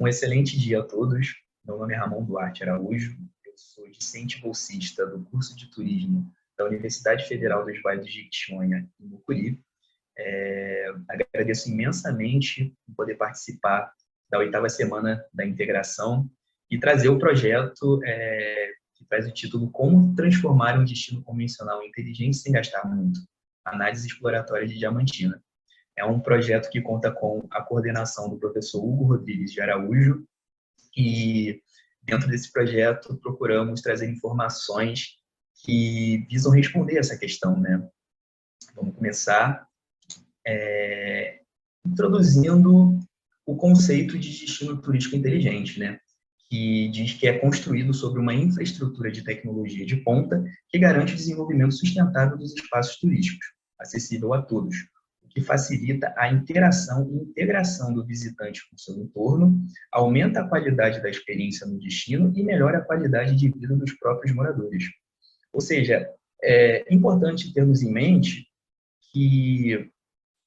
Um excelente dia a todos. Meu nome é Ramon Duarte Araújo. Eu sou discente bolsista do curso de turismo da Universidade Federal dos Vales de Jequitinhonha, em Mucuri. Agradeço imensamente por poder participar da 8ª Semana da Integração e trazer o projeto que traz o título Como Transformar um Destino Convencional Inteligente Sem Gastar Muito. Análise exploratória de Diamantina. É um projeto que conta com a coordenação do professor Hugo Rodrigues de Araújo e, dentro desse projeto, procuramos trazer informações que visam responder essa questão, né? Vamos começar introduzindo o conceito de destino turístico inteligente, né? Que diz que é construído sobre uma infraestrutura de tecnologia de ponta que garante o desenvolvimento sustentável dos espaços turísticos, acessível a todos, o que facilita a interação e integração do visitante com o seu entorno, aumenta a qualidade da experiência no destino e melhora a qualidade de vida dos próprios moradores. Ou seja, é importante termos em mente que,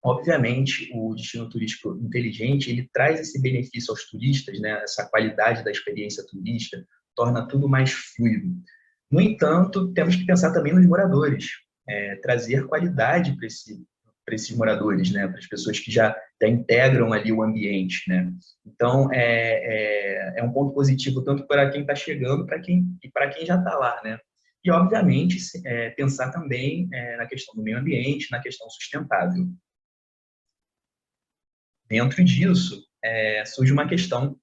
obviamente, o destino turístico inteligente, ele traz esse benefício aos turistas, né? Essa qualidade da experiência turística, torna tudo mais fluido. No entanto, temos que pensar também nos moradores, trazer qualidade para esses moradores, né? Para as pessoas que já integram ali o ambiente, né? Então, é um ponto positivo tanto para quem está chegando e para quem já está lá, né? E, obviamente, pensar também na questão do meio ambiente, na questão sustentável. Dentro disso, surge uma questão: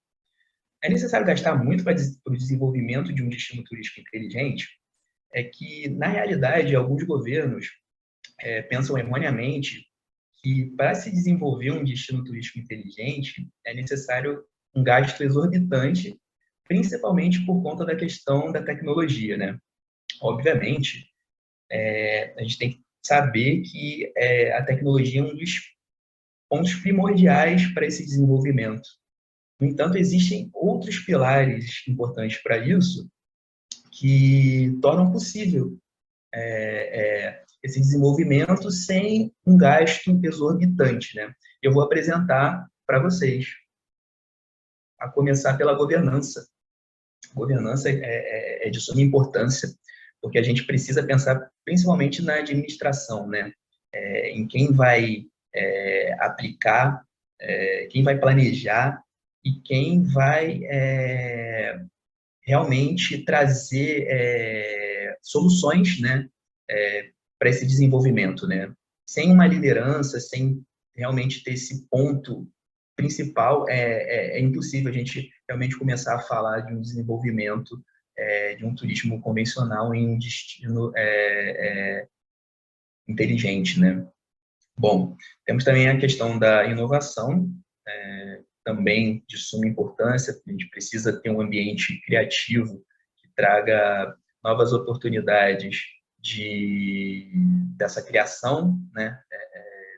é necessário gastar muito para o desenvolvimento de um destino turístico inteligente? É que, na realidade, alguns governos pensam erroneamente que, para se desenvolver um destino turístico inteligente, é necessário um gasto exorbitante, principalmente por conta da questão da tecnologia, né? Obviamente, a gente tem que saber que a tecnologia é um dos pontos primordiais para esse desenvolvimento. No entanto, existem outros pilares importantes para isso que tornam possível esse desenvolvimento sem um gasto exorbitante, né? Eu vou apresentar para vocês, a começar pela governança. A governança é de suma importância, porque a gente precisa pensar principalmente na administração, né? Em quem vai aplicar, quem vai planejar e quem vai realmente trazer soluções, né, para esse desenvolvimento, né? Sem uma liderança, sem realmente ter esse ponto principal, é impossível a gente realmente começar a falar de um desenvolvimento de um turismo convencional em um destino inteligente, né? Bom, temos também a questão da inovação, também de suma importância. A gente precisa ter um ambiente criativo que traga novas oportunidades dessa criação, né?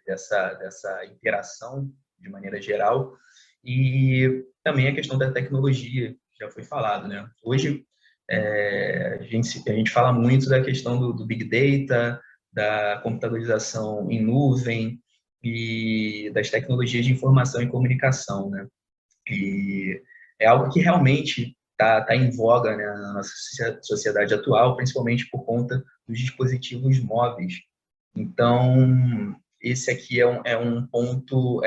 Dessa interação de maneira geral. E também a questão da tecnologia, que já foi falado, né? Hoje, a gente fala muito da questão do Big Data, da computadorização em nuvem e das tecnologias de informação e comunicação, né? E é algo que realmente tá em voga, né, na nossa sociedade atual, principalmente por conta dos dispositivos móveis. Então, esse aqui é um ponto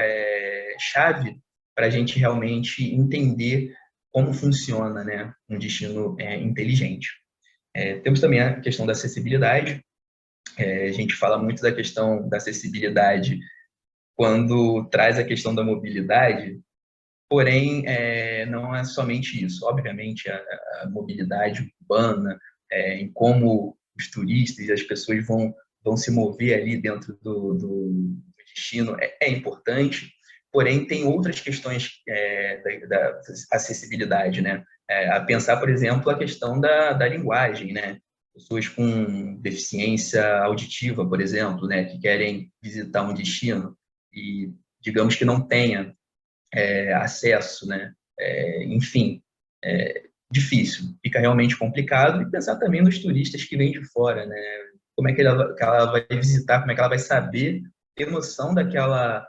chave para a gente realmente entender como funciona, né, um destino inteligente. Temos também a questão da acessibilidade. A gente fala muito da questão da acessibilidade quando traz a questão da mobilidade, porém, não é somente isso. Obviamente, a mobilidade urbana, em como os turistas e as pessoas vão se mover ali dentro do destino, é importante, porém, tem outras questões da acessibilidade, né? A pensar, por exemplo, a questão da linguagem, né? Pessoas com deficiência auditiva, por exemplo, né, que querem visitar um destino e, digamos que não tenha acesso, né? Enfim, difícil, fica realmente complicado. E pensar também nos turistas que vêm de fora, né? Como é que ela vai visitar, como é que ela vai saber, ter noção daquela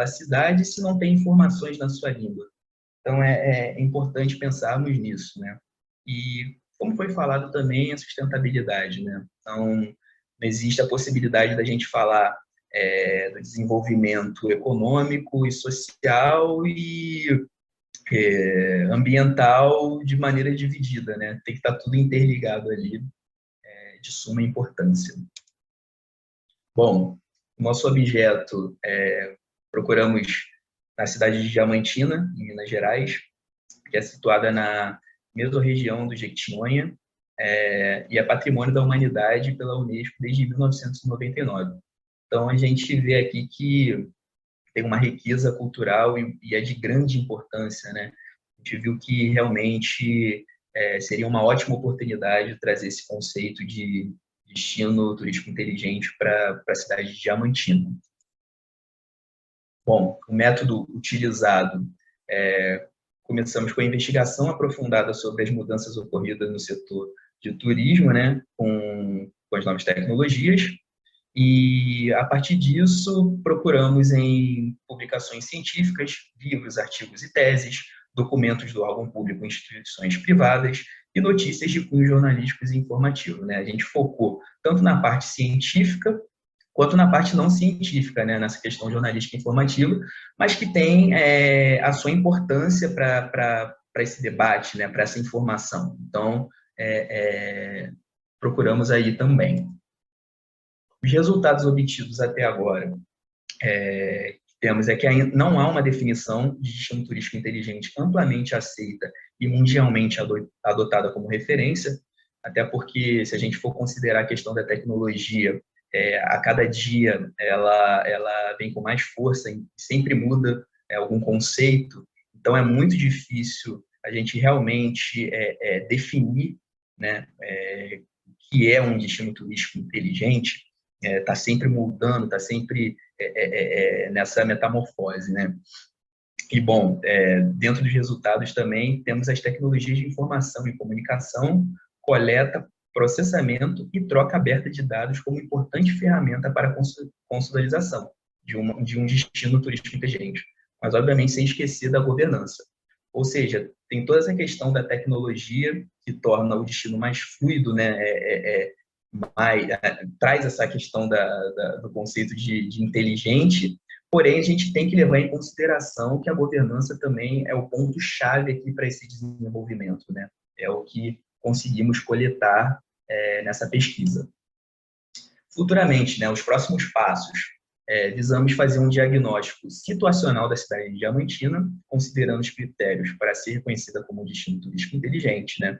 cidade se não tem informações na sua língua. Então, é importante pensarmos nisso, né? E, como foi falado também, a sustentabilidade, né? Então, não existe a possibilidade da gente falar do desenvolvimento econômico e social e ambiental de maneira dividida, né? Tem que estar tudo interligado ali, de suma importância. Bom, nosso objeto, procuramos na cidade de Diamantina, em Minas Gerais, que é situada na mesorregião do Jequitinhonha, e é Patrimônio da Humanidade pela Unesco desde 1999. Então, a gente vê aqui que tem uma riqueza cultural e é de grande importância, né? A gente viu que realmente seria uma ótima oportunidade trazer esse conceito de destino turístico inteligente para a cidade de Diamantina. Bom, o método utilizado, começamos com a investigação aprofundada sobre as mudanças ocorridas no setor de turismo, né, com as novas tecnologias, e, a partir disso, procuramos em publicações científicas, livros, artigos e teses, documentos do órgão público, instituições privadas e notícias de cunho jornalísticos e informativo, né? A gente focou tanto na parte científica quanto na parte não científica, né? Nessa questão jornalística e informativa, mas que tem a sua importância para esse debate, né? Para essa informação. Então, procuramos aí também. Os resultados obtidos até agora temos que ainda não há uma definição de destino turístico inteligente amplamente aceita e mundialmente adotada como referência, até porque, se a gente for considerar a questão da tecnologia, a cada dia ela vem com mais força e sempre muda algum conceito, então é muito difícil a gente realmente definir, né, o que é um destino turístico inteligente. Está sempre mudando, está sempre nessa metamorfose, né? E, bom, dentro dos resultados também temos as tecnologias de informação e comunicação, coleta, processamento e troca aberta de dados como importante ferramenta para a consolidação de um destino turístico inteligente, mas, obviamente, sem esquecer da governança. Ou seja, tem toda essa questão da tecnologia que torna o destino mais fluido, né? Traz essa questão do conceito de inteligente, porém a gente tem que levar em consideração que a governança também é o ponto-chave aqui para esse desenvolvimento, né? É o que conseguimos coletar nessa pesquisa. Futuramente, né, os próximos passos, visamos fazer um diagnóstico situacional da cidade de Diamantina, considerando os critérios para ser reconhecida como destino turístico inteligente, né?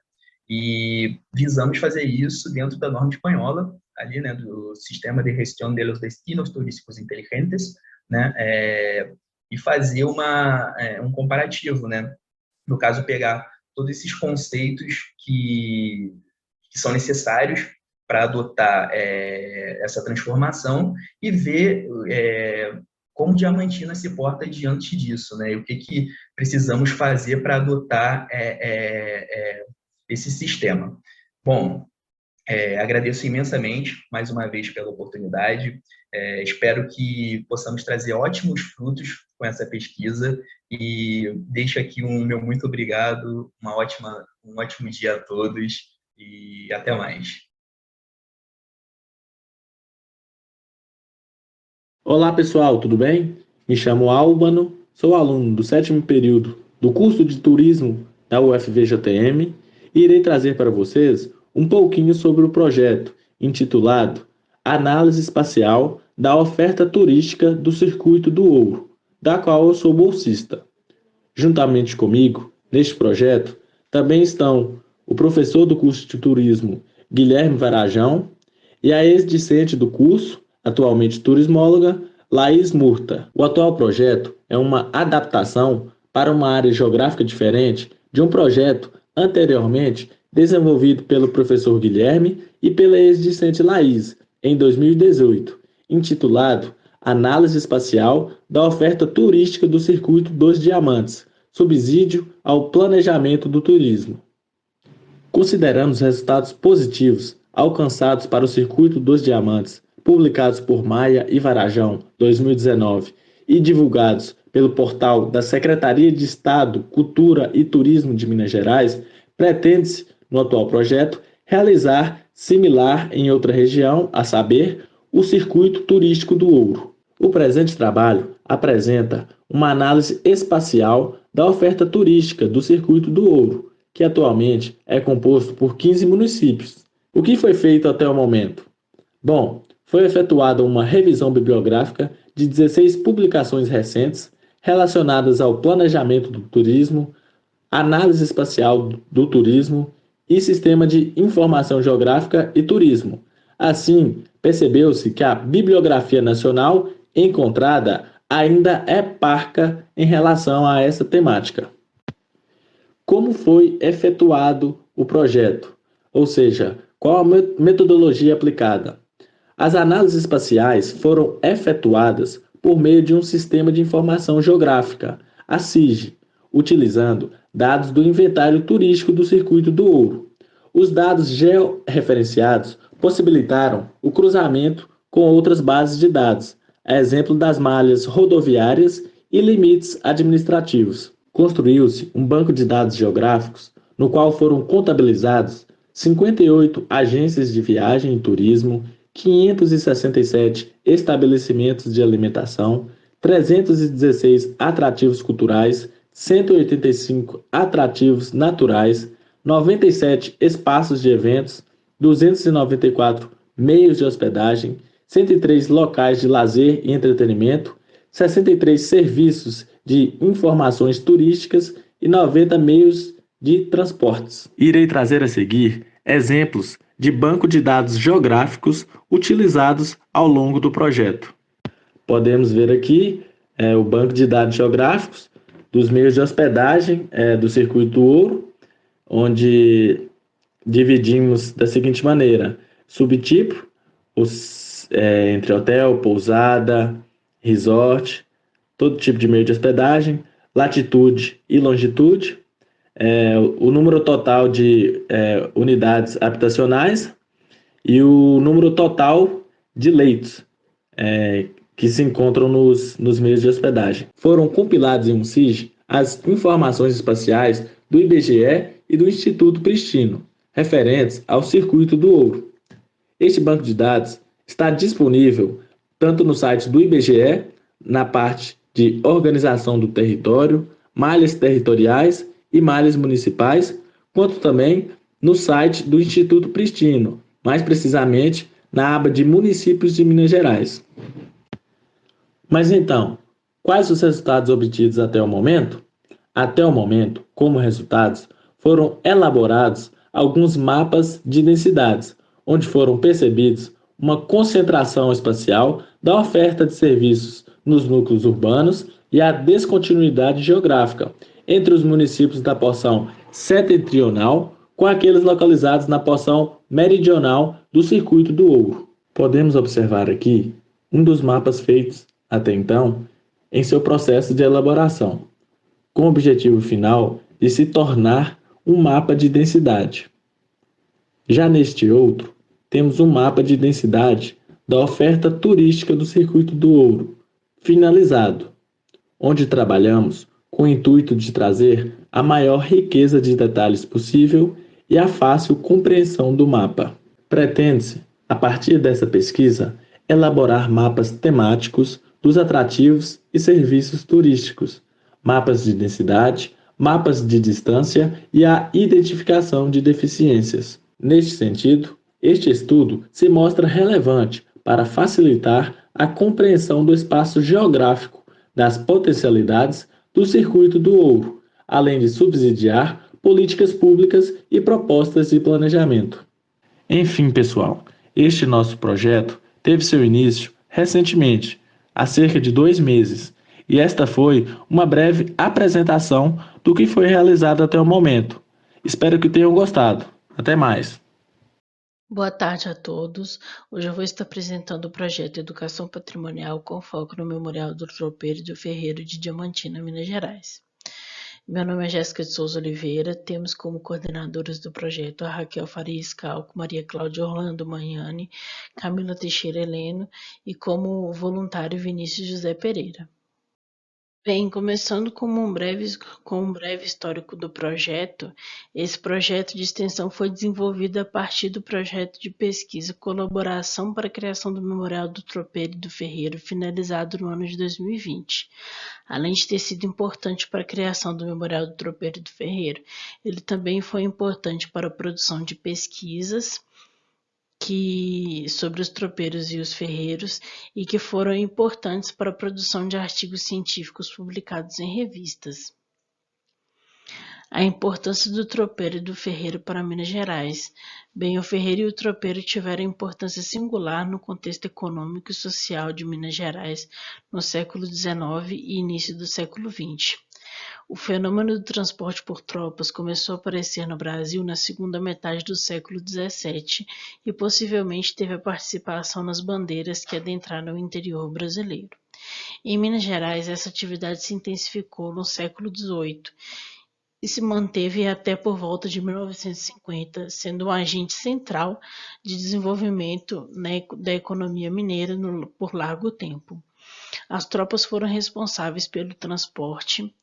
E visamos fazer isso dentro da norma espanhola, ali, né, do Sistema de Gestión de los Destinos Turísticos Inteligentes, né, e fazer um comparativo, né? No caso, pegar todos esses conceitos que são necessários para adotar essa transformação e ver como Diamantina se porta diante disso, né? E o que precisamos fazer para adotar esse sistema. Bom, agradeço imensamente, mais uma vez, pela oportunidade. Espero que possamos trazer ótimos frutos com essa pesquisa e deixo aqui um meu muito obrigado, um ótimo dia a todos e até mais. Olá pessoal, tudo bem? Me chamo Albano, sou aluno do 7º período do curso de Turismo da UFVJM e irei trazer para vocês um pouquinho sobre o projeto intitulado Análise Espacial da Oferta Turística do Circuito do Ouro, da qual eu sou bolsista. Juntamente comigo, neste projeto, também estão o professor do curso de Turismo, Guilherme Varajão, e a ex-discente do curso, atualmente turismóloga, Laís Murta. O atual projeto é uma adaptação para uma área geográfica diferente de um projeto anteriormente desenvolvido pelo professor Guilherme e pela ex-discente Laís, em 2018, intitulado Análise Espacial da Oferta Turística do Circuito dos Diamantes, subsídio ao planejamento do turismo. Considerando os resultados positivos alcançados para o Circuito dos Diamantes, publicados por Maia e Varajão, 2019, e divulgados pelo portal da Secretaria de Estado, Cultura e Turismo de Minas Gerais, pretende-se, no atual projeto, realizar similar em outra região, a saber, o Circuito Turístico do Ouro. O presente trabalho apresenta uma análise espacial da oferta turística do Circuito do Ouro, que atualmente é composto por 15 municípios. O que foi feito até o momento? Bom, foi efetuada uma revisão bibliográfica de 16 publicações recentes relacionadas ao planejamento do turismo, análise espacial do turismo e sistema de informação geográfica e turismo. Assim, percebeu-se que a bibliografia nacional encontrada ainda é parca em relação a essa temática. Como foi efetuado o projeto? Ou seja, qual a metodologia aplicada? As análises espaciais foram efetuadas por meio de um sistema de informação geográfica, a SIG, utilizando dados do inventário turístico do Circuito do Ouro. Os dados georreferenciados possibilitaram o cruzamento com outras bases de dados, a exemplo das malhas rodoviárias e limites administrativos. Construiu-se um banco de dados geográficos no qual foram contabilizados 58 agências de viagem e turismo, 567 estabelecimentos de alimentação, 316 atrativos culturais, 185 atrativos naturais, 97 espaços de eventos, 294 meios de hospedagem, 103 locais de lazer e entretenimento, 63 serviços de informações turísticas e 90 meios de transportes. Irei trazer a seguir exemplos de banco de dados geográficos utilizados ao longo do projeto. Podemos ver aqui o banco de dados geográficos dos meios de hospedagem do Circuito do Ouro, onde dividimos da seguinte maneira: subtipo, entre hotel, pousada, resort, todo tipo de meio de hospedagem, latitude e longitude, o número total de unidades habitacionais e o número total de leitos que se encontram nos meios de hospedagem. Foram compilados em um SIG as informações espaciais do IBGE e do Instituto Pristino, referentes ao Circuito do Ouro. Este banco de dados está disponível tanto no site do IBGE, na parte de organização do território, malhas territoriais e malhas municipais, quanto também no site do Instituto Pristino, mais precisamente na aba de municípios de Minas Gerais. Mas então, quais os resultados obtidos até o momento? Até o momento, como resultados, foram elaborados alguns mapas de densidades, onde foram percebidos uma concentração espacial da oferta de serviços nos núcleos urbanos e a descontinuidade geográfica entre os municípios da porção setentrional com aqueles localizados na porção meridional do Circuito do Ouro. Podemos observar aqui um dos mapas feitos até então em seu processo de elaboração, com o objetivo final de se tornar um mapa de densidade. Já neste outro, temos um mapa de densidade da oferta turística do Circuito do Ouro, finalizado, onde trabalhamos com o intuito de trazer a maior riqueza de detalhes possível e a fácil compreensão do mapa. Pretende-se, a partir dessa pesquisa, elaborar mapas temáticos dos atrativos e serviços turísticos, mapas de densidade, mapas de distância e a identificação de deficiências. Neste sentido, este estudo se mostra relevante para facilitar a compreensão do espaço geográfico, das potencialidades do Circuito do Ouro, além de subsidiar políticas públicas e propostas de planejamento. Enfim, pessoal, este nosso projeto teve seu início recentemente, há cerca de 2 meses, e esta foi uma breve apresentação do que foi realizado até o momento. Espero que tenham gostado. Até mais! Boa tarde a todos. Hoje eu vou estar apresentando o projeto Educação Patrimonial com foco no Memorial do Tropeiro do Ferreiro de Diamantina, Minas Gerais. Meu nome é Jéssica de Souza Oliveira, temos como coordenadoras do projeto a Raquel Faria Scalco, Maria Cláudia Orlando Magnani, Camila Teixeira Heleno e como voluntário Vinícius José Pereira. Bem, começando com um breve histórico do projeto, esse projeto de extensão foi desenvolvido a partir do projeto de pesquisa Colaboração para a Criação do Memorial do Tropeiro e do Ferreiro, finalizado no ano de 2020. Além de ter sido importante para a criação do Memorial do Tropeiro e do Ferreiro, ele também foi importante para a produção de pesquisas sobre os tropeiros e os ferreiros e que foram importantes para a produção de artigos científicos publicados em revistas. A importância do tropeiro e do ferreiro para Minas Gerais. Bem, o ferreiro e o tropeiro tiveram importância singular no contexto econômico e social de Minas Gerais no século XIX e início do século XX. O fenômeno do transporte por tropas começou a aparecer no Brasil na segunda metade do século XVII e possivelmente teve a participação nas bandeiras que adentraram o interior brasileiro. Em Minas Gerais, essa atividade se intensificou no século XVIII e se manteve até por volta de 1950, sendo um agente central de desenvolvimento da economia mineira por largo tempo. As tropas foram responsáveis pelo transporte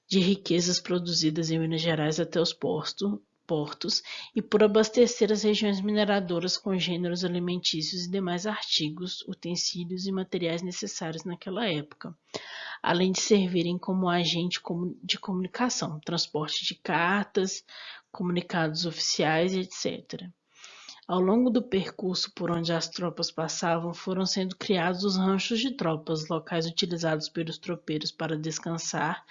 de riquezas produzidas em Minas Gerais até os portos e por abastecer as regiões mineradoras com gêneros alimentícios e demais artigos, utensílios e materiais necessários naquela época, além de servirem como agente de comunicação, transporte de cartas, comunicados oficiais, etc. Ao longo do percurso por onde as tropas passavam, foram sendo criados os ranchos de tropas, locais utilizados pelos tropeiros para descansar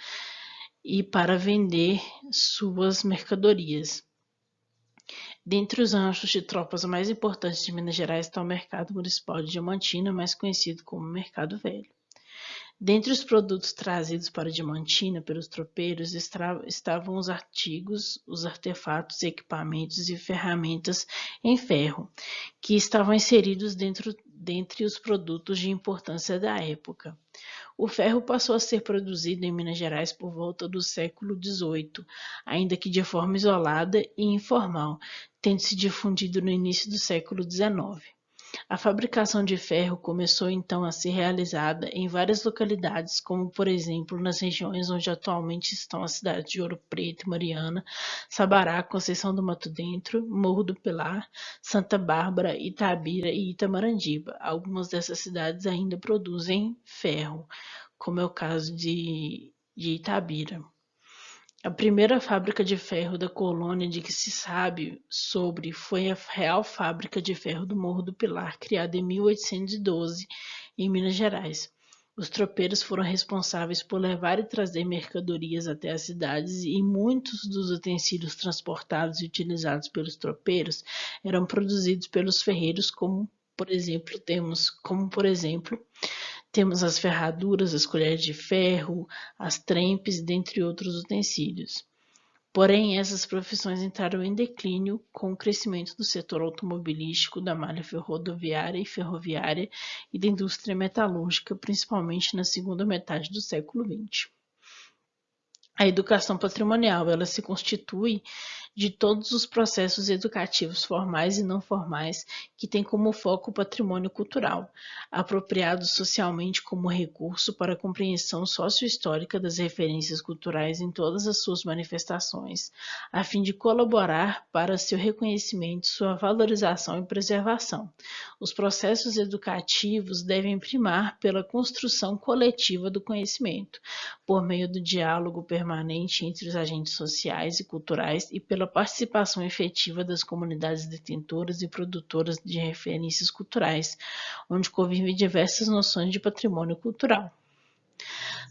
e para vender suas mercadorias. Dentre os ranchos de tropas mais importantes de Minas Gerais está o Mercado Municipal de Diamantina, mais conhecido como Mercado Velho. Dentre os produtos trazidos para Diamantina pelos tropeiros estavam os artigos, os artefatos, equipamentos e ferramentas em ferro, que estavam inseridos dentre os produtos de importância da época. O ferro passou a ser produzido em Minas Gerais por volta do século XVIII, ainda que de forma isolada e informal, tendo se difundido no início do século XIX. A fabricação de ferro começou então a ser realizada em várias localidades, como por exemplo nas regiões onde atualmente estão as cidades de Ouro Preto e Mariana, Sabará, Conceição do Mato Dentro, Morro do Pilar, Santa Bárbara, Itabira e Itamarandiba. Algumas dessas cidades ainda produzem ferro, como é o caso de Itabira. A primeira fábrica de ferro da colônia de que se sabe sobre foi a Real Fábrica de Ferro do Morro do Pilar, criada em 1812, em Minas Gerais. Os tropeiros foram responsáveis por levar e trazer mercadorias até as cidades e muitos dos utensílios transportados e utilizados pelos tropeiros eram produzidos pelos ferreiros, como por exemplo temos as ferraduras, as colheres de ferro, as trempes, dentre outros utensílios. Porém, essas profissões entraram em declínio com o crescimento do setor automobilístico, da malha rodoviária e ferroviária e da indústria metalúrgica, principalmente na segunda metade do século XX. A educação patrimonial, ela se constitui de todos os processos educativos formais e não formais que têm como foco o patrimônio cultural, apropriado socialmente como recurso para a compreensão sociohistórica das referências culturais em todas as suas manifestações, a fim de colaborar para seu reconhecimento, sua valorização e preservação. Os processos educativos devem primar pela construção coletiva do conhecimento, por meio do diálogo permanente entre os agentes sociais e culturais e pela participação efetiva das comunidades detentoras e produtoras de referências culturais, onde convivem diversas noções de patrimônio cultural.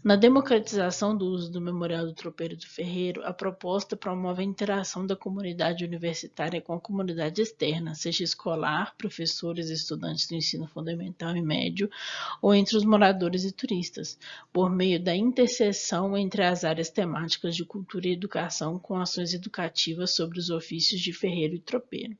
Na democratização do uso do Memorial do Tropeiro e do Ferreiro, a proposta promove a interação da comunidade universitária com a comunidade externa, seja escolar, professores e estudantes do ensino fundamental e médio, ou entre os moradores e turistas, por meio da interseção entre as áreas temáticas de cultura e educação com ações educativas sobre os ofícios de ferreiro e tropeiro.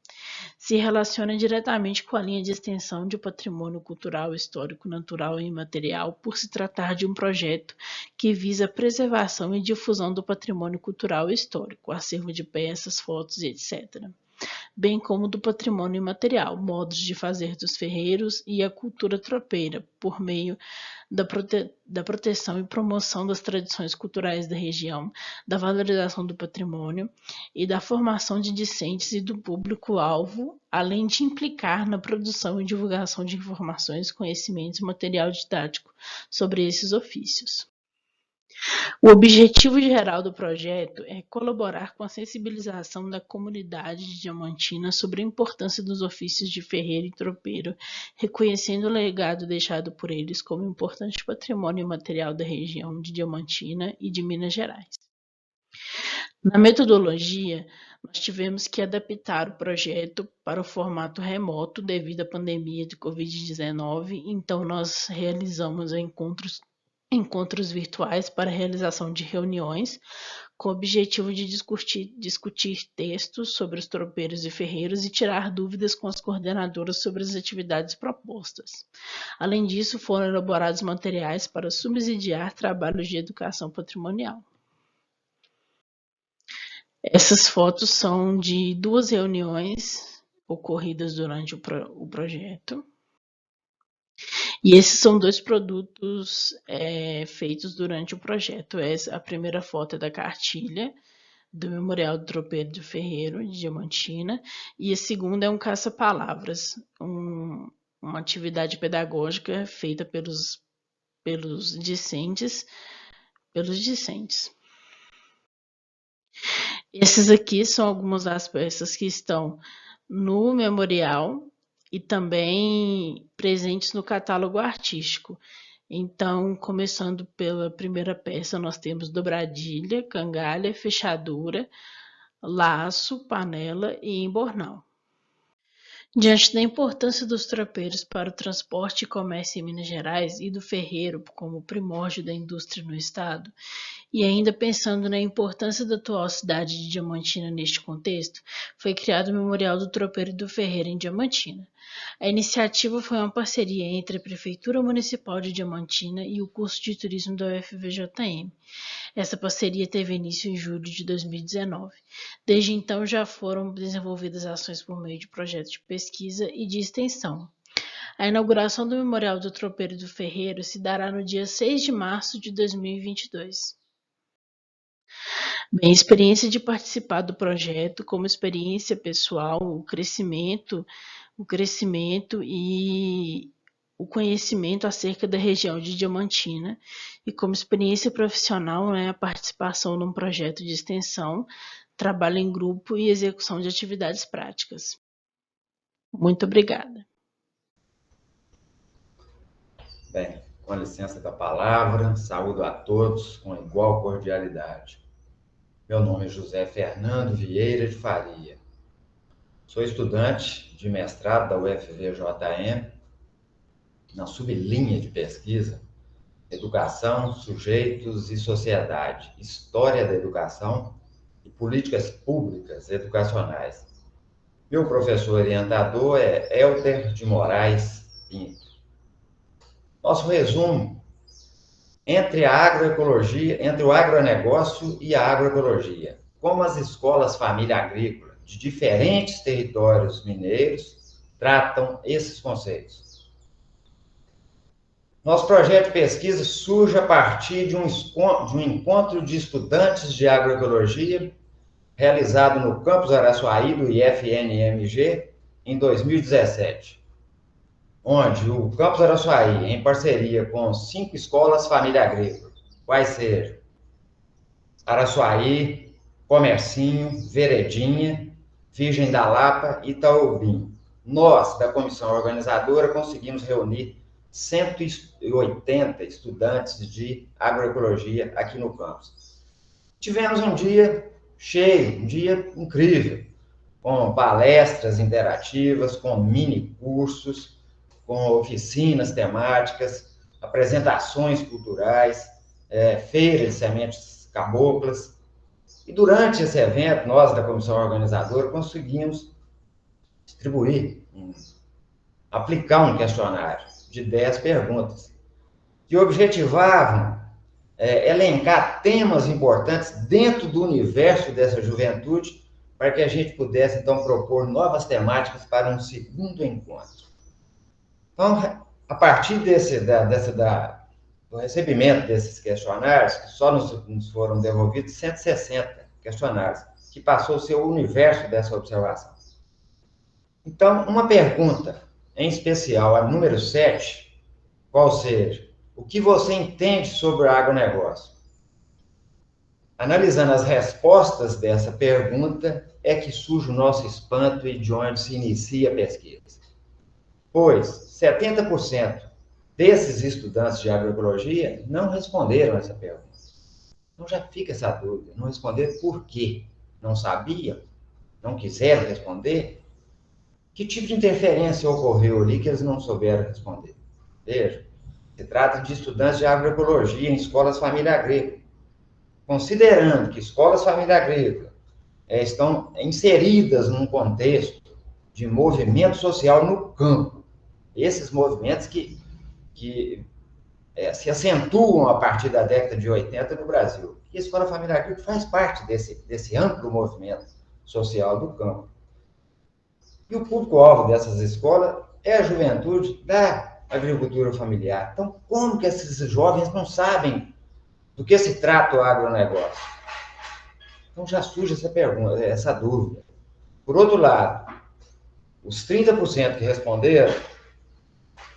Se relaciona diretamente com a linha de extensão de patrimônio cultural, histórico, natural e imaterial, por se tratar de um projeto que visa a preservação e difusão do patrimônio cultural e histórico, acervo de peças, fotos e etc. bem como do patrimônio imaterial, modos de fazer dos ferreiros e a cultura tropeira, por meio da proteção e promoção das tradições culturais da região, da valorização do patrimônio e da formação de discentes e do público-alvo, além de implicar na produção e divulgação de informações, conhecimentos e material didático sobre esses ofícios. O objetivo geral do projeto é colaborar com a sensibilização da comunidade de Diamantina sobre a importância dos ofícios de ferreiro e tropeiro, reconhecendo o legado deixado por eles como importante patrimônio material da região de Diamantina e de Minas Gerais. Na metodologia, nós tivemos que adaptar o projeto para o formato remoto devido à pandemia de Covid-19, então nós realizamos encontros virtuais para a realização de reuniões, com o objetivo de discutir textos sobre os tropeiros e ferreiros e tirar dúvidas com as coordenadoras sobre as atividades propostas. Além disso, foram elaborados materiais para subsidiar trabalhos de educação patrimonial. Essas fotos são de 2 reuniões ocorridas durante o projeto. E esses são 2 produtos feitos durante o projeto. A primeira foto é da cartilha do Memorial do Tropeiro do Ferreiro de Diamantina e a segunda é um caça-palavras, uma atividade pedagógica feita pelos discentes. Esses aqui são algumas das peças que estão no memorial e também presentes no catálogo artístico. Então, começando pela primeira peça, nós temos dobradilha, cangalha, fechadura, laço, panela e embornal. Diante da importância dos tropeiros para o transporte e comércio em Minas Gerais e do ferreiro como primórdio da indústria no estado, e ainda pensando na importância da atual cidade de Diamantina neste contexto, foi criado o Memorial do Tropeiro e do Ferreiro em Diamantina. A iniciativa foi uma parceria entre a Prefeitura Municipal de Diamantina e o curso de turismo da UFVJM. Essa parceria teve início em julho de 2019. Desde então, já foram desenvolvidas ações por meio de projetos de pesquisa e de extensão. A inauguração do Memorial do Tropeiro e do Ferreiro se dará no dia 6 de março de 2022. Bem, a experiência de participar do projeto como experiência pessoal, o crescimento e o conhecimento acerca da região de Diamantina e como experiência profissional, a participação num projeto de extensão, trabalho em grupo e execução de atividades práticas. Muito obrigada. Bem, com licença da palavra, saúdo a todos com igual cordialidade. Meu nome é José Fernando Vieira de Faria. Sou estudante de mestrado da UFVJM, na sublinha de pesquisa Educação, Sujeitos e Sociedade, História da Educação e Políticas Públicas Educacionais. Meu professor orientador é Elter de Moraes Pinto. Nosso resumo entre a agroecologia, entre o agronegócio e a agroecologia. Como as escolas família agrícola de diferentes territórios mineiros tratam esses conceitos. Nosso projeto de pesquisa surge a partir de um encontro de estudantes de agroecologia realizado no campus Araçuaí do IFNMG em 2017, onde o campus Araçuaí, em parceria com 5 escolas família agrícola, quais sejam Araçuaí, Comercinho, Veredinha, Virgem da Lapa e Itaobim. Nós, da comissão organizadora, conseguimos reunir 180 estudantes de agroecologia aqui no campus. Tivemos um dia cheio, um dia incrível, com palestras interativas, com mini cursos, com oficinas temáticas, apresentações culturais, feiras de sementes caboclas. E durante esse evento, nós da comissão organizadora conseguimos aplicar um questionário de 10 perguntas, que objetivavam elencar temas importantes dentro do universo dessa juventude para que a gente pudesse, então, propor novas temáticas para um segundo encontro. Então, a partir do recebimento desses questionários, que só nos foram devolvidos 160 questionários, que passou a ser o universo dessa observação. Então, uma pergunta, em especial a número 7, qual seja, o que você entende sobre o agronegócio? Analisando as respostas dessa pergunta, é que surge o nosso espanto e de onde se inicia a pesquisa. Pois 70% desses estudantes de agroecologia não responderam essa pergunta. Então já fica essa dúvida, não responderam por quê? Não sabiam? Não quiseram responder? Que tipo de interferência ocorreu ali que eles não souberam responder? Veja, se trata de estudantes de agroecologia em escolas família agrícola. Considerando que escolas família agrícola estão inseridas num contexto de movimento social no campo, esses movimentos que se acentuam a partir da década de 80 no Brasil. E a escola família agrícola faz parte desse amplo movimento social do campo. E o público-alvo dessas escolas é a juventude da agricultura familiar. Então, como que esses jovens não sabem do que se trata o agronegócio? Então já surge essa pergunta, essa dúvida. Por outro lado, os 30% que responderam,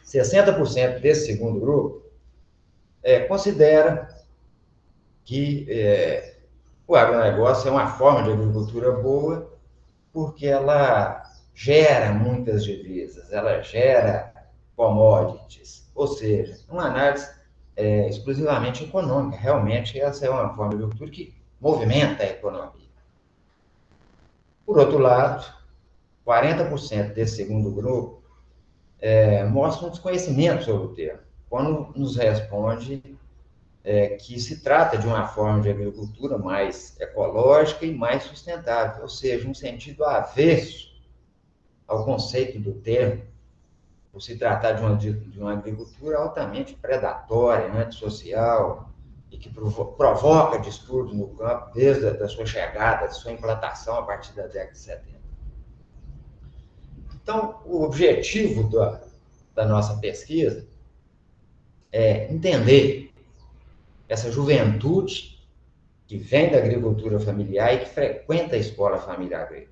60% desse segundo grupo, considera que o agronegócio é uma forma de agricultura boa porque ela gera muitas divisas, ela gera commodities, ou seja, uma análise exclusivamente econômica. Realmente, essa é uma forma de agricultura que movimenta a economia. Por outro lado, 40% desse segundo grupo mostra um desconhecimento sobre o termo, quando nos responde que se trata de uma forma de agricultura mais ecológica e mais sustentável, ou seja, um sentido avesso ao conceito do termo, por se tratar de uma agricultura altamente predatória, antissocial, e que provoca distúrbios no campo desde a sua chegada, da sua implantação a partir da década de 70. Então, o objetivo da nossa pesquisa é entender essa juventude que vem da agricultura familiar e que frequenta a escola família agrícola.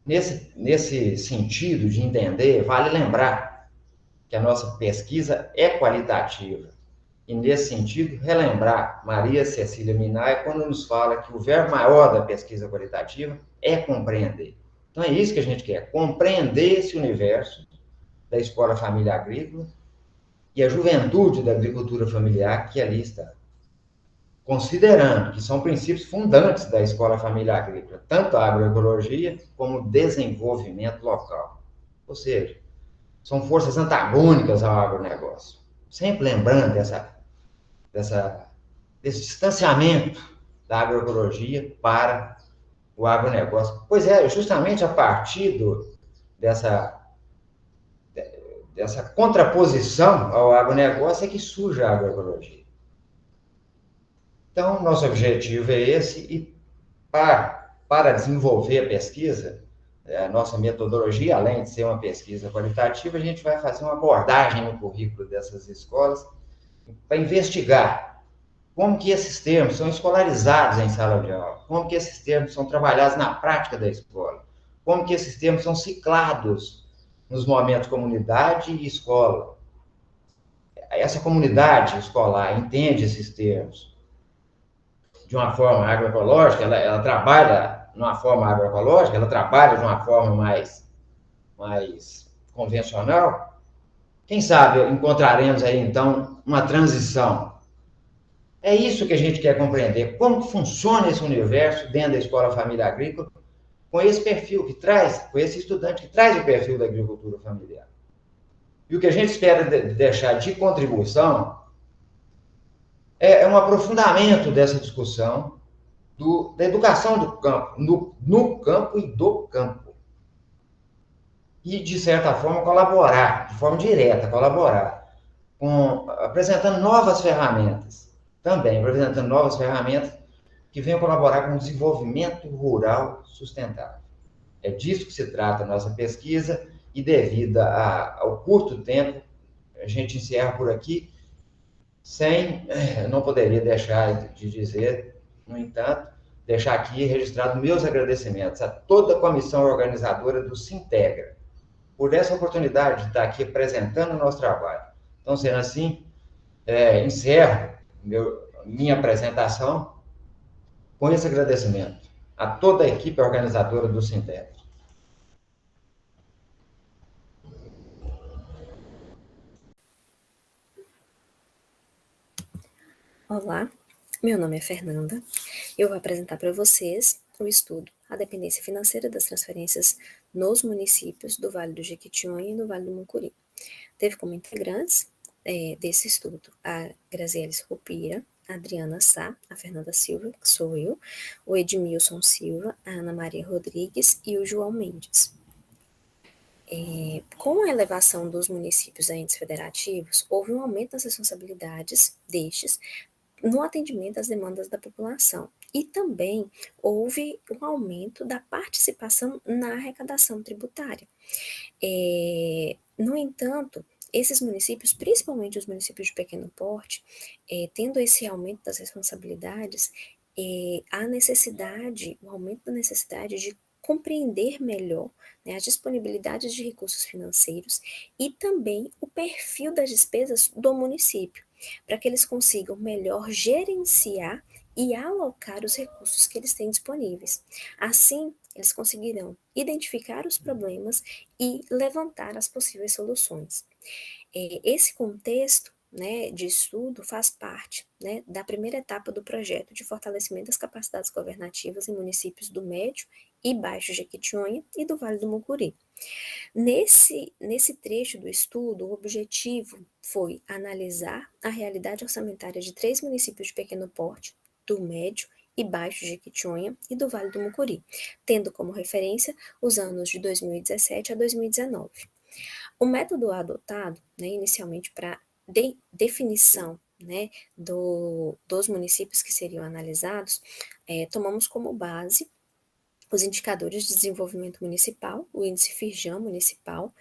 Nesse sentido de entender, vale lembrar que a nossa pesquisa é qualitativa. E, nesse sentido, relembrar Maria Cecília Minay quando nos fala que o verbo maior da pesquisa qualitativa é compreender. Então, é isso que a gente quer, compreender esse universo da escola família agrícola e a juventude da agricultura familiar que ali está. Considerando que são princípios fundantes da escola família agrícola, tanto a agroecologia como o desenvolvimento local. Ou seja, são forças antagônicas ao agronegócio. Sempre lembrando desse distanciamento da agroecologia para o agronegócio. Pois é, justamente a partir dessa contraposição ao agronegócio é que surge a agroecologia. Então, nosso objetivo é esse, e para desenvolver a pesquisa, a nossa metodologia, além de ser uma pesquisa qualitativa, a gente vai fazer uma abordagem no currículo dessas escolas para investigar como que esses termos são escolarizados em sala de aula, como que esses termos são trabalhados na prática da escola, como que esses termos são ciclados nos momentos comunidade e escola. Essa comunidade escolar entende esses termos de uma forma agroecológica, ela trabalha de uma forma agroecológica, ela trabalha de uma forma mais convencional. Quem sabe encontraremos aí, então, uma transição. É isso que a gente quer compreender, como funciona esse universo dentro da escola família agrícola, com esse perfil que traz, com esse estudante que traz o perfil da agricultura familiar. E o que a gente espera deixar de contribuição é um aprofundamento dessa discussão da educação do campo, no campo e do campo. E, de certa forma, colaborar, de forma direta, apresentando novas ferramentas, também apresentando novas ferramentas que venham colaborar com o desenvolvimento rural sustentável. É disso que se trata a nossa pesquisa e devido ao curto tempo, a gente encerra por aqui, não poderia deixar de dizer, no entanto, deixar aqui registrado meus agradecimentos a toda a comissão organizadora do Sintegra, por essa oportunidade de estar aqui apresentando o nosso trabalho. Então, sendo assim, encerro minha apresentação com esse agradecimento a toda a equipe organizadora do Sintegra. Olá, meu nome é Fernanda. Eu vou apresentar para vocês o estudo A Dependência Financeira das Transferências nos Municípios do Vale do Jequitinhonha e do Vale do Mucuri. Teve como integrantes desse estudo a Graziele Scopira, a Adriana Sá, a Fernanda Silva, que sou eu, o Edmilson Silva, a Ana Maria Rodrigues e o João Mendes. Com a elevação dos municípios a entes federativos, houve um aumento das responsabilidades destes no atendimento às demandas da população. E também houve um aumento da participação na arrecadação tributária. No entanto, esses municípios, principalmente os municípios de pequeno porte, tendo esse aumento das responsabilidades, o aumento da necessidade de compreender melhor, né, as disponibilidades de recursos financeiros e também o perfil das despesas do município, para que eles consigam melhor gerenciar e alocar os recursos que eles têm disponíveis. Assim, eles conseguirão identificar os problemas e levantar as possíveis soluções. Esse contexto, né, de estudo faz parte, né, da primeira etapa do projeto de fortalecimento das capacidades governativas em municípios do Médio e Baixo Jequitinhonha e do Vale do Mucuri. Nesse trecho do estudo, o objetivo foi analisar a realidade orçamentária de 3 municípios de pequeno porte, do Médio e Baixo Jequitinhonha e do Vale do Mucuri, tendo como referência os anos de 2017 a 2019. O método adotado, né, inicialmente para definição, né, dos municípios que seriam analisados, tomamos como base os indicadores de desenvolvimento municipal, o índice Firjan municipal,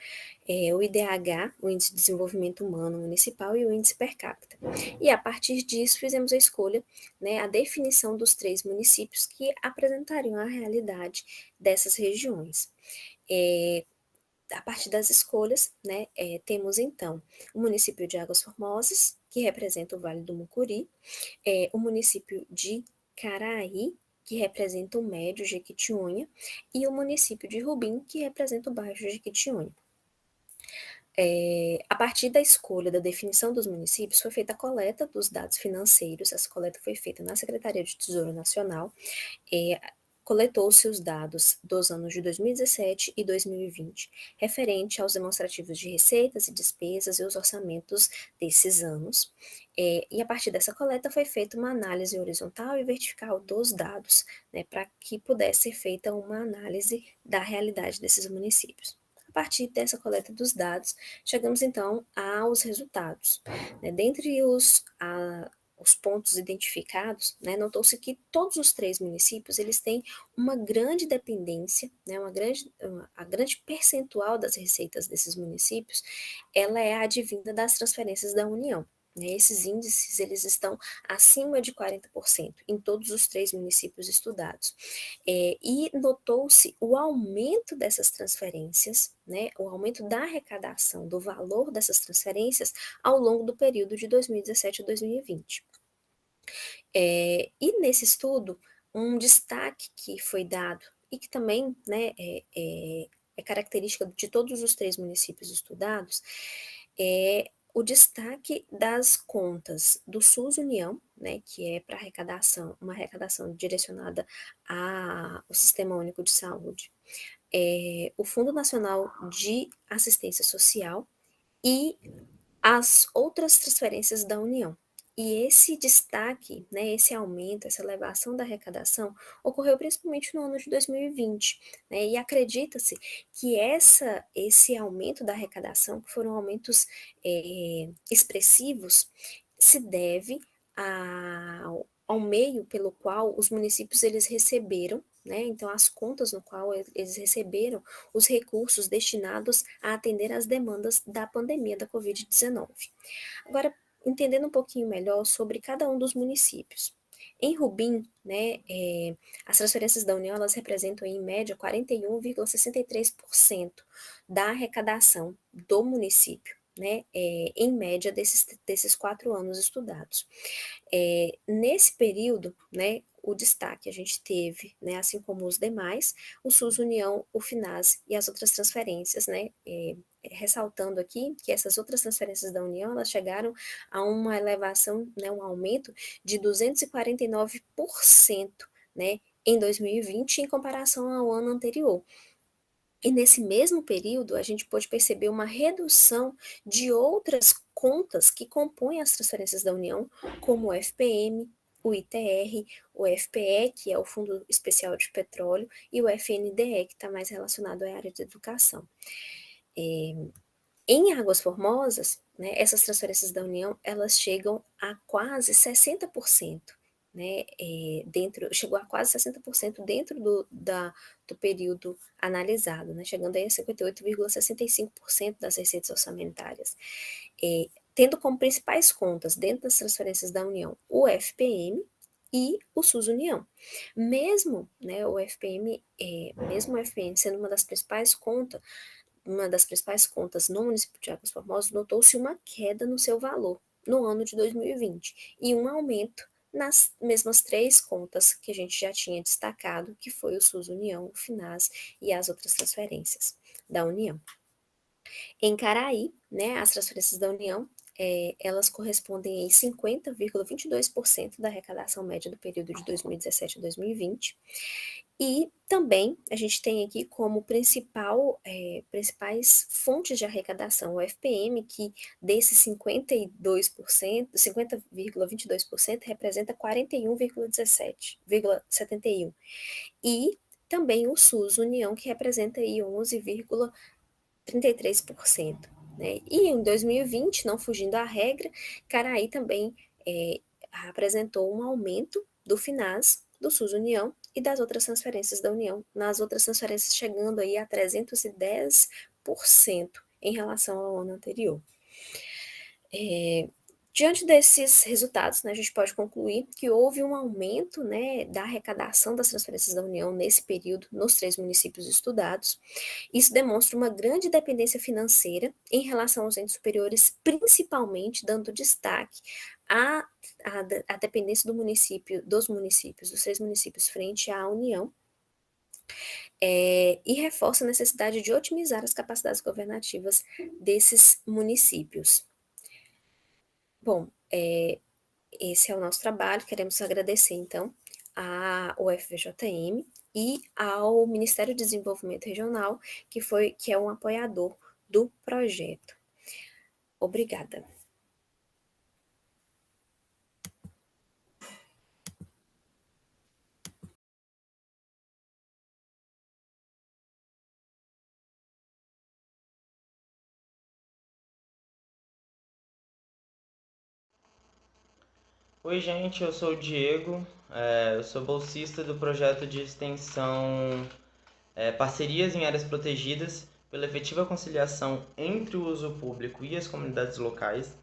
o IDH, o índice de desenvolvimento humano municipal e o índice per capita. E a partir disso fizemos a escolha, né, a definição dos 3 municípios que apresentariam a realidade dessas regiões. A partir das escolhas, né, temos então o município de Águas Formosas, que representa o Vale do Mucuri, o município de Caraí, que representa o Médio Jequitinhonha, e o município de Rubim, que representa o Baixo Jequitinhonha. A partir da escolha da definição dos municípios, foi feita a coleta dos dados financeiros. Essa coleta foi feita na Secretaria de Tesouro Nacional, coletou-se os dados dos anos de 2017 e 2020, referente aos demonstrativos de receitas e despesas e os orçamentos desses anos. E a partir dessa coleta foi feita uma análise horizontal e vertical dos dados, né, para que pudesse ser feita uma análise da realidade desses municípios. A partir dessa coleta dos dados, chegamos então aos resultados. Né, dentre os pontos identificados, né, notou-se que todos os 3 municípios eles têm uma grande dependência, né, a grande percentual das receitas desses municípios, ela é advinda das transferências da União. Né, esses índices eles estão acima de 40% em todos os 3 municípios estudados. E notou-se o aumento dessas transferências, né, o aumento da arrecadação, do valor dessas transferências ao longo do período de 2017 a 2020. E nesse estudo, um destaque que foi dado e que também, né, é característica de todos os 3 municípios estudados, é o destaque das contas do SUS União, né, que é para uma arrecadação direcionada ao Sistema Único de Saúde, o Fundo Nacional de Assistência Social e as outras transferências da União. E esse destaque, né, esse aumento, essa elevação da arrecadação ocorreu principalmente no ano de 2020, né, e acredita-se que esse aumento da arrecadação, que foram aumentos expressivos, se deve ao meio pelo qual os municípios eles receberam, né? Então, as contas no qual eles receberam os recursos destinados a atender às demandas da pandemia da Covid-19. Agora, entendendo um pouquinho melhor sobre cada um dos municípios. Em Rubim, né, as transferências da União, elas representam, em média, 41,63% da arrecadação do município, né, em média, desses 4 anos estudados. Nesse período, né, o destaque a gente teve, né, assim como os demais, o SUS União, o FINASE e as outras transferências, né, ressaltando aqui que essas outras transferências da União, elas chegaram a uma elevação, né, um aumento de 249%, né, em 2020, em comparação ao ano anterior. E nesse mesmo período, a gente pôde perceber uma redução de outras contas que compõem as transferências da União, como o FPM, o ITR, o FPE, que é o Fundo Especial de Petróleo, e o FNDE, que está mais relacionado à área de educação. Em Águas Formosas, né, essas transferências da União, elas chegam a quase 60%. Né, chegou a quase 60% dentro do período analisado, né, chegando aí a 58,65% das receitas orçamentárias, tendo como principais contas dentro das transferências da União o FPM e o SUS União. Mesmo, né, o FPM sendo uma das principais contas no município de Águas Formosas, notou-se uma queda no seu valor no ano de 2020 e um aumento nas mesmas 3 contas que a gente já tinha destacado, que foi o SUS União, o FINAS e as outras transferências da União. Em Caraí, né, as transferências da União, elas correspondem a 50,22% da arrecadação média do período de 2017 a 2020. E também a gente tem aqui como principais fontes de arrecadação o FPM, que desses 50,22% representa 41,71%. E também o SUS União, que representa aí 11,33%. Né? E em 2020, não fugindo à regra, Caraí também apresentou um aumento do FINAS, do SUS União e das outras transferências da União, nas outras transferências chegando aí a 310% em relação ao ano anterior. Diante desses resultados, né, a gente pode concluir que houve um aumento, né, da arrecadação das transferências da União nesse período, nos 3 municípios estudados. Isso demonstra uma grande dependência financeira em relação aos entes superiores, principalmente dando destaque à dependência dos 3 municípios frente à União, e reforça a necessidade de otimizar as capacidades governativas desses municípios. Bom, esse é o nosso trabalho. Queremos agradecer, então, ao UFVJM e ao Ministério do Desenvolvimento Regional, que é um apoiador do projeto. Obrigada. Oi, gente, eu sou o Diego, eu sou bolsista do projeto de extensão Parcerias em Áreas Protegidas pela efetiva conciliação entre o uso público e as comunidades locais.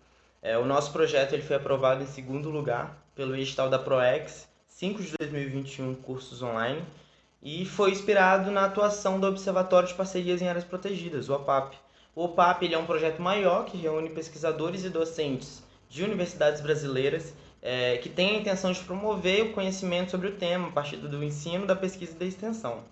O nosso projeto ele foi aprovado em 2º lugar pelo edital da PROEX, 5 de 2021, cursos online, e foi inspirado na atuação do Observatório de Parcerias em Áreas Protegidas, o OPAP. O OPAP ele é um projeto maior que reúne pesquisadores e docentes de universidades brasileiras que tem a intenção de promover o conhecimento sobre o tema a partir do ensino, da pesquisa e da extensão.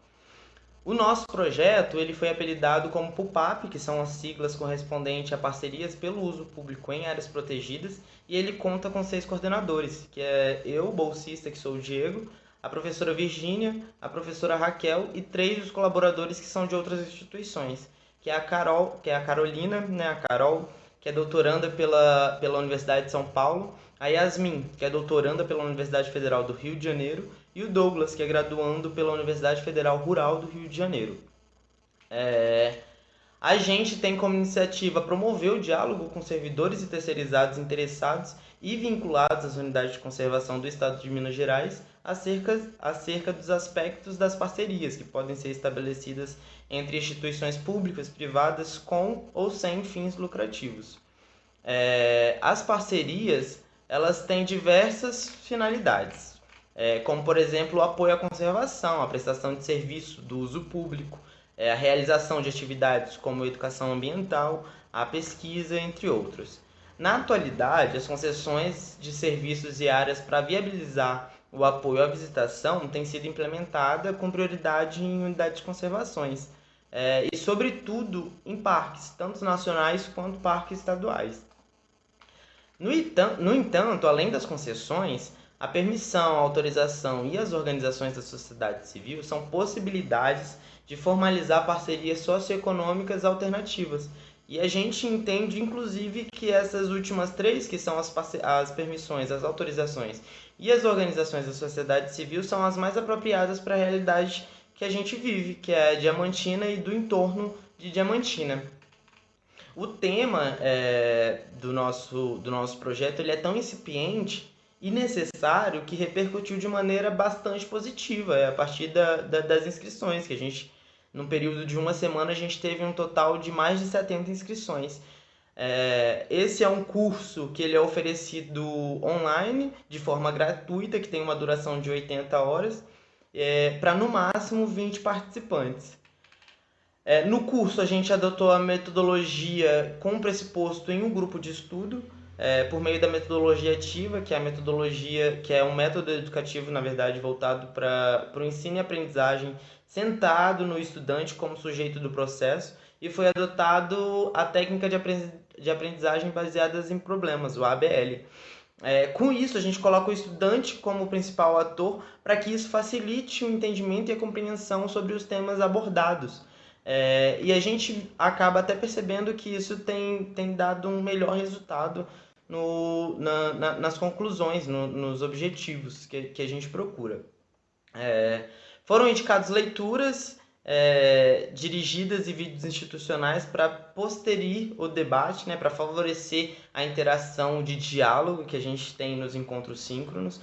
O nosso projeto ele foi apelidado como PUPAP, que são as siglas correspondentes a parcerias pelo uso público em áreas protegidas, e ele conta com 6 coordenadores, que é eu, bolsista, que sou o Diego, a professora Virgínia, a professora Raquel e 3 dos colaboradores que são de outras instituições, que é a Carolina, né, a Carol, que é doutoranda pela Universidade de São Paulo, a Yasmin, que é doutoranda pela Universidade Federal do Rio de Janeiro, e o Douglas, que é graduando pela Universidade Federal Rural do Rio de Janeiro. A gente tem como iniciativa promover o diálogo com servidores e terceirizados interessados e vinculados às unidades de conservação do Estado de Minas Gerais acerca dos aspectos das parcerias que podem ser estabelecidas entre instituições públicas, privadas, com ou sem fins lucrativos. As parcerias, elas têm diversas finalidades, como, por exemplo, o apoio à conservação, a prestação de serviço do uso público, a realização de atividades como educação ambiental, a pesquisa, entre outros. Na atualidade, as concessões de serviços e áreas para viabilizar o apoio à visitação têm sido implementadas com prioridade em unidades de conservações, e, sobretudo, em parques, tanto nacionais quanto parques estaduais. No entanto, além das concessões, a permissão, a autorização e as organizações da sociedade civil são possibilidades de formalizar parcerias socioeconômicas alternativas. E a gente entende, inclusive, que essas últimas três, que são as permissões, as autorizações e as organizações da sociedade civil, são as mais apropriadas para a realidade que a gente vive, que é a Diamantina e do entorno de Diamantina. O tema do nosso projeto ele é tão incipiente e necessário que repercutiu de maneira bastante positiva a partir das inscrições, que a gente, num período de uma semana, a gente teve um total de mais de 70 inscrições. Esse é um curso que ele é oferecido online, de forma gratuita, que tem uma duração de 80 horas, para no máximo 20 participantes. No curso, a gente adotou a metodologia com pressuposto em um grupo de estudo, por meio da metodologia ativa, que é a metodologia, que é um método educativo, na verdade, voltado para o ensino e aprendizagem, centrado no estudante como sujeito do processo, e foi adotado a técnica de aprendizagem baseadas em problemas, o ABL. Com isso, a gente coloca o estudante como principal ator para que isso facilite o entendimento e a compreensão sobre os temas abordados. E a gente acaba até percebendo que isso tem dado um melhor resultado nas conclusões, nos objetivos que a gente procura. Foram indicadas leituras dirigidas e vídeos institucionais para posterir o debate, né, para favorecer a interação de diálogo que a gente tem nos encontros síncronos,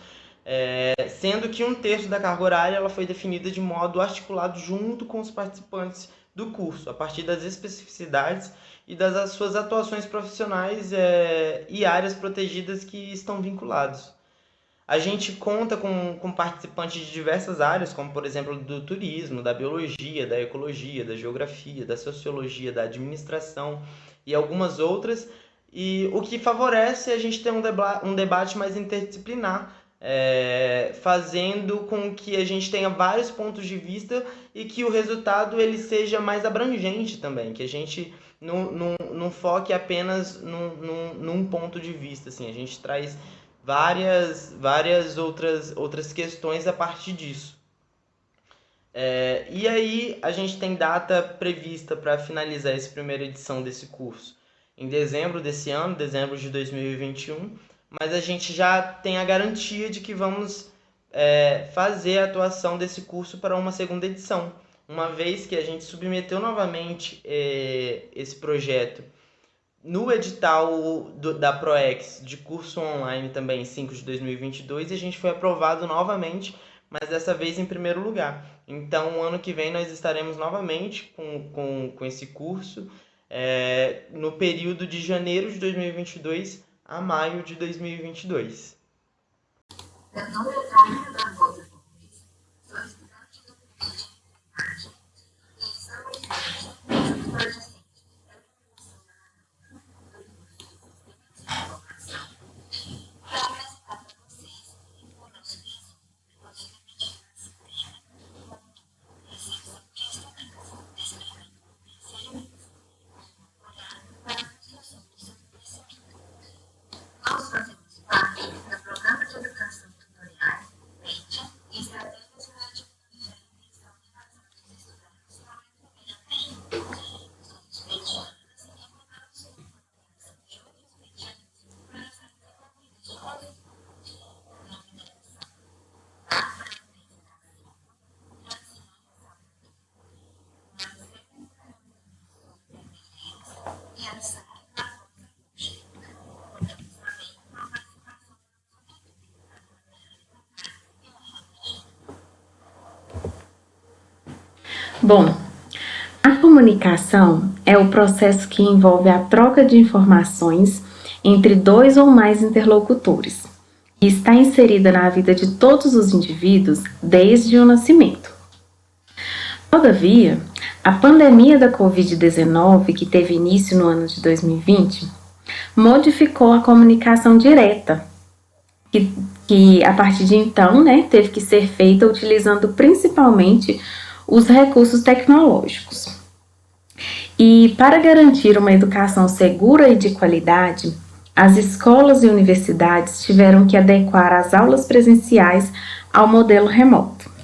sendo que 1/3 da carga horária ela foi definida de modo articulado junto com os participantes do curso, a partir das especificidades e das suas atuações profissionais e áreas protegidas que estão vinculados. A gente conta com participantes de diversas áreas, como, por exemplo, do turismo, da biologia, da ecologia, da geografia, da sociologia, da administração e algumas outras, e o que favorece a gente ter um debate mais interdisciplinar, fazendo com que a gente tenha vários pontos de vista e que o resultado ele seja mais abrangente também, que a gente não foque apenas num ponto de vista, assim, a gente traz várias outras questões a partir disso. E aí a gente tem data prevista para finalizar essa primeira edição desse curso em dezembro desse ano, dezembro de 2021, mas a gente já tem a garantia de que vamos fazer a atuação desse curso para uma segunda edição, uma vez que a gente submeteu novamente esse projeto no edital da ProEx de curso online também, 5 de 2022, e a gente foi aprovado novamente, mas dessa vez em primeiro lugar. Então, ano que vem nós estaremos novamente com esse curso, no período de janeiro de 2022 a maio de 2022. Nós fazemos parte do Programa de Educação Tutorial, PET, Bom, a comunicação é o processo que envolve a troca de informações entre dois ou mais interlocutores e está inserida na vida de todos os indivíduos desde o nascimento. Todavia, a pandemia da Covid-19, que teve início no ano de 2020, modificou a comunicação direta, que a partir de então, teve que ser feita utilizando principalmente os recursos tecnológicos. E para garantir uma educação segura e de qualidade, as escolas e universidades tiveram que adequar as aulas presenciais ao modelo remoto.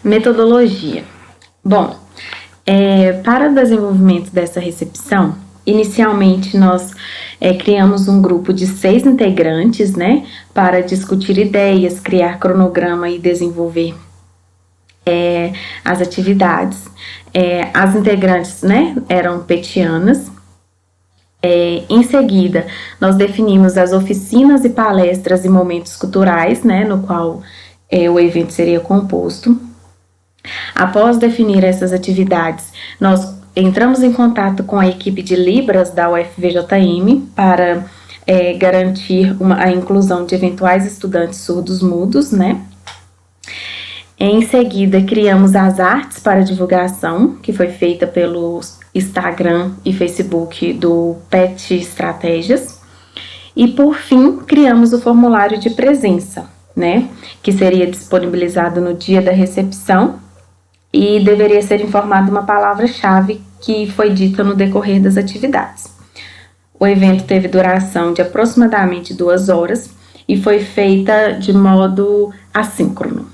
Metodologia. Bom, para o desenvolvimento dessa recepção, inicialmente nós criamos um grupo de 6 integrantes, para discutir ideias, criar cronograma e desenvolver as atividades. As integrantes, eram petianas. Em seguida, nós definimos as oficinas e palestras e momentos culturais, no qual o evento seria composto. Após definir essas atividades, nós entramos em contato com a equipe de Libras da UFVJM para garantir a inclusão de eventuais estudantes surdos-mudos, Em seguida, criamos as artes para divulgação, que foi feita pelo Instagram e Facebook do PET Estratégias. E, por fim, criamos o formulário de presença, que seria disponibilizado no dia da recepção e deveria ser informada uma palavra-chave que foi dita no decorrer das atividades. O evento teve duração de aproximadamente 2 horas e foi feita de modo assíncrono.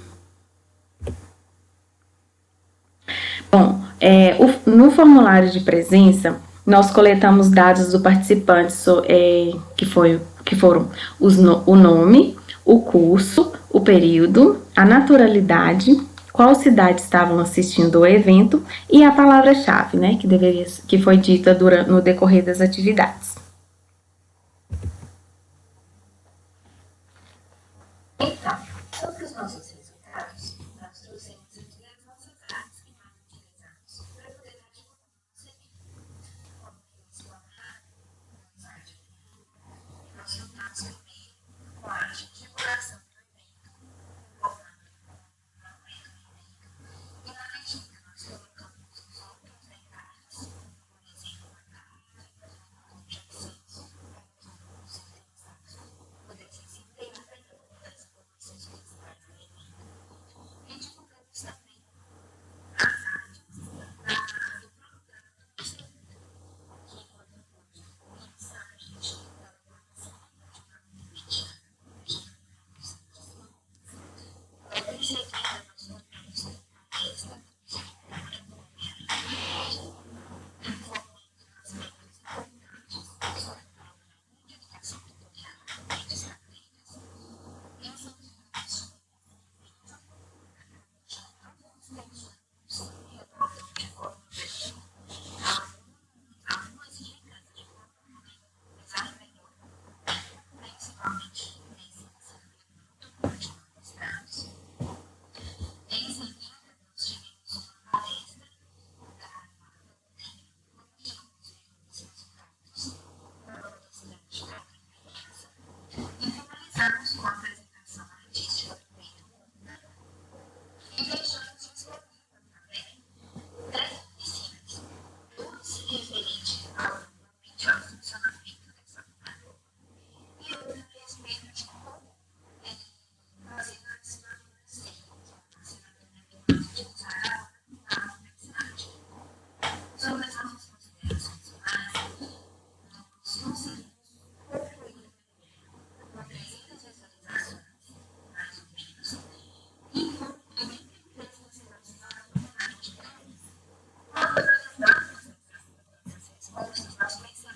Bom, no formulário de presença, nós coletamos dados do participante, que foram o nome, o curso, o período, a naturalidade, qual cidade estavam assistindo ao evento e a palavra-chave, que foi dita no decorrer das atividades. Então, sobre os nossos resultados, nós trouxemos aqui as nossas artes que nós utilizamos para poder dar divulgação ao evento. Como explanar, nós juntamos primeiro com a arte de divulgação do evento, colocando no evento, e na legenda nós colocamos os outros detalhes, por exemplo, a data, Nosso mensageiro